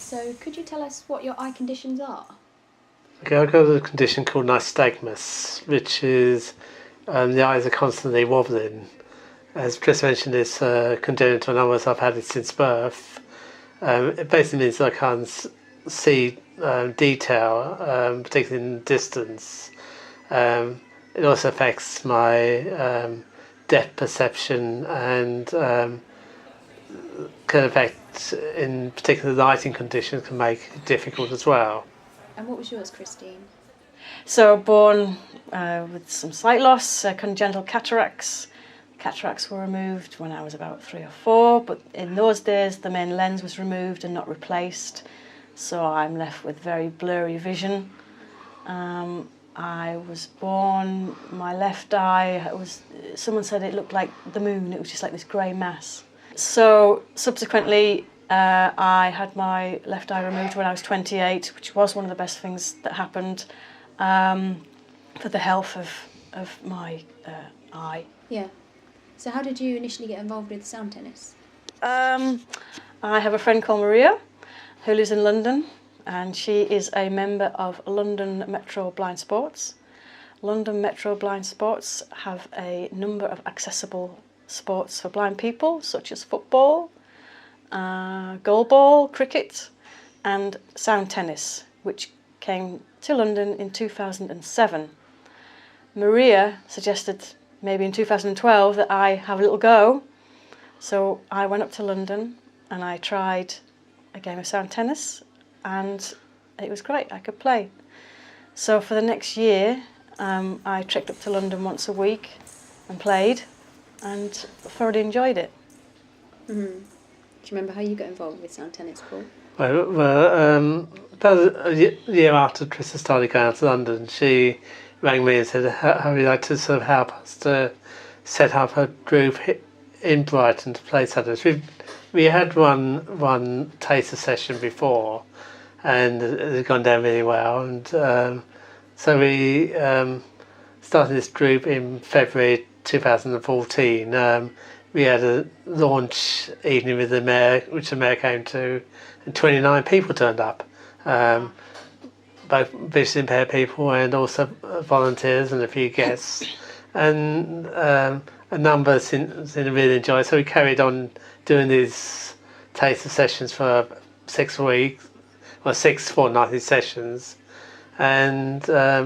So could you tell us what your eye conditions are? Okay, I've got a condition called nystagmus, which is the eyes are constantly wobbling. As Chris mentioned, it's congenital, in other words, I've had it since birth. It basically means I can't see detail, particularly in distance. It also affects my depth perception and can affect, in particular lighting conditions, can make it difficult as well. And what was yours, Christine? So born with some sight loss, congenital cataracts. Cataracts were removed when I was about 3 or 4, but in those days the main lens was removed and not replaced, so I'm left with very blurry vision. I was born, my left eye, someone said it looked like the moon, it was just like this grey mass. So subsequently I had my left eye removed when I was 28, which was one of the best things that happened for the health of my eye. Yeah. So how did you initially get involved with sound tennis? I have a friend called Maria who lives in London, and she is a member of London Metro Blind Sports. London Metro Blind Sports have a number of accessible sports for blind people, such as football, goalball, cricket, and sound tennis, which came to London in 2007. Maria suggested maybe in 2012 that I have a little go. So I went up to London and I tried a game of sound tennis, and it was great, I could play. So for the next year I trekked up to London once a week and played, and thoroughly enjoyed it. Mm-hmm. Do you remember how you got involved with sound tennis, Paul? Well, about a year after Trista started going out to London, she rang me and said, how would you like to sort of help us to set up a group in Brighton to play sound tennis? We had one taster session before, and it had gone down really well, and so we started this group in February 2014. We had a launch evening with the mayor, which the mayor came to, and 29 people turned up, both visually impaired people and also volunteers and a few guests, and a number seemed to really enjoy it. So we carried on doing these taster sessions for 6 weeks, or 6 fortnightly sessions, and a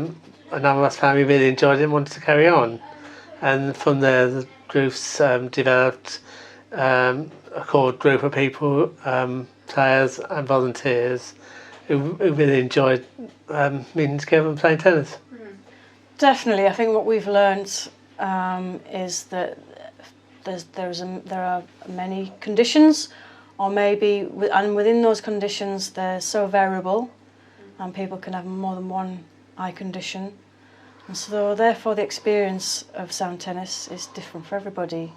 number of us found we really enjoyed it and wanted to carry on. And from there the groups developed a core group of people, players and volunteers, who really enjoyed meeting together and playing tennis. Definitely, I think what we've learnt is that there are many conditions, or maybe, and within those conditions they're so variable, and people can have more than one eye condition, and so therefore the experience of sound tennis is different for everybody.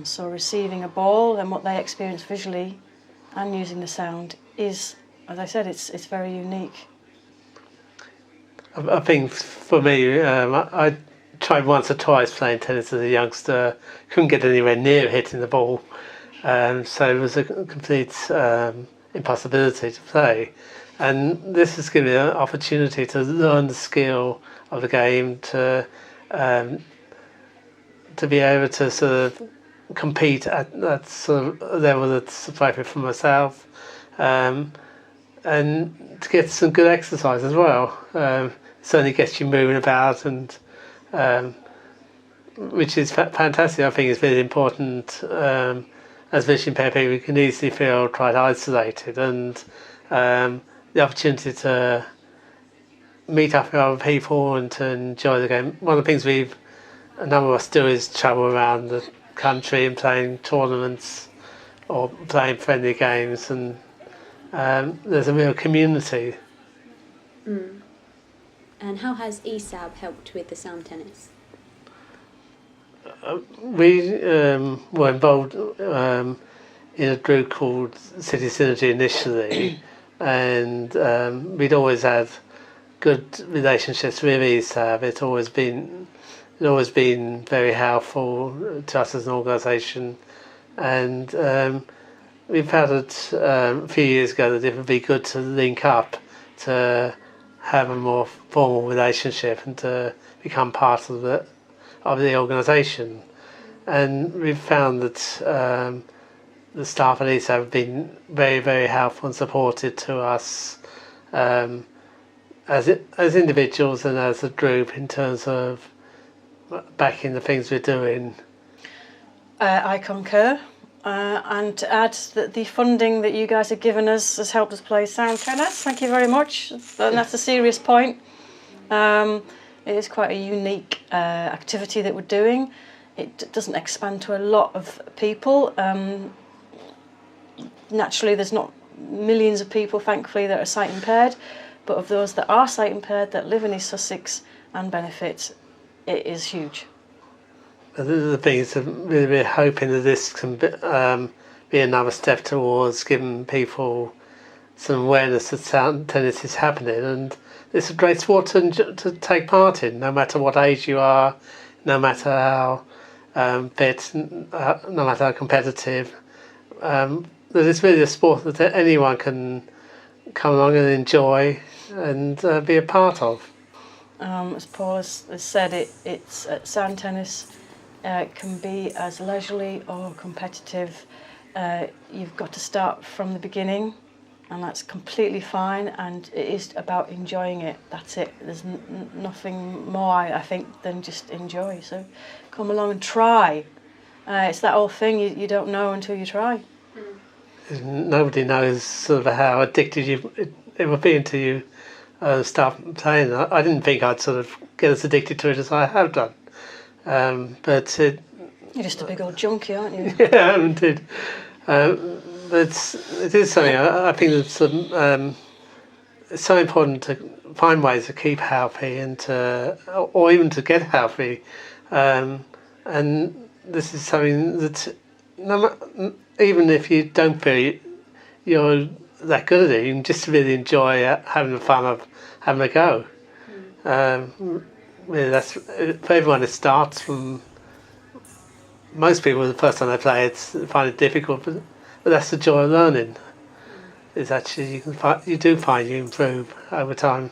So receiving a ball and what they experience visually and using the sound is, as I said, it's very unique. I think for me, I tried once or twice playing tennis as a youngster, couldn't get anywhere near hitting the ball, so it was a complete impossibility to play. And this has given me an opportunity to learn the skill of the game, to be able to sort of compete at that sort of level that's appropriate for myself, and to get some good exercise as well. Certainly gets you moving about, and which is fantastic. I think it's really important. As visually impaired people, we can easily feel quite isolated, and the opportunity to meet up with other people and to enjoy the game. One of the things a number of us do is travel around the country and playing tournaments or playing friendly games, and there's a real community. Mm. And how has ESAB helped with the sound tennis? We were involved in a group called City Synergy initially, and we'd always had good relationships with ESAB. It's always been very helpful to us as an organisation, and we felt that a few years ago that it would be good to link up to have a more formal relationship and to become part of the organisation. And we've found that the staff at ESAB have been very, very helpful and supportive to us as individuals and as a group in terms of backing the things we're doing. I concur. And to add that the funding that you guys have given us has helped us play sound tennis. Thank you very much. And that's a serious point. It is quite a unique activity that we're doing. It doesn't expand to a lot of people. Naturally, there's not millions of people, thankfully, that are sight impaired, but of those that are sight impaired that live in East Sussex and benefit, it is huge. The thing is, really, we're hoping that this can be another step towards giving people some awareness that sound tennis is happening, and it's a great sport to take part in, no matter what age you are, no matter how fit, no matter how competitive. That it's really a sport that anyone can come along and enjoy and be a part of. As Paul has said, it's sound tennis can be as leisurely or competitive. You've got to start from the beginning, and that's completely fine, and it is about enjoying it. That's it. There's nothing more, I think, than just enjoy. So come along and try. It's that old thing, you don't know until you try. Nobody knows sort of how addicted it would be until you start playing. I didn't think I'd sort of get as addicted to it as I have done. But you're just a big old junkie, aren't you? Yeah, indeed. But it is something I think that's it's so important to find ways to keep healthy and or even to get healthy. And this is something that even if you don't feel you're that good at it, you can just really enjoy having the fun of having a go. Really, that's for everyone. It starts from most people. The first time they play it, find it difficult, but that's the joy of learning. Is actually you do find you improve over time.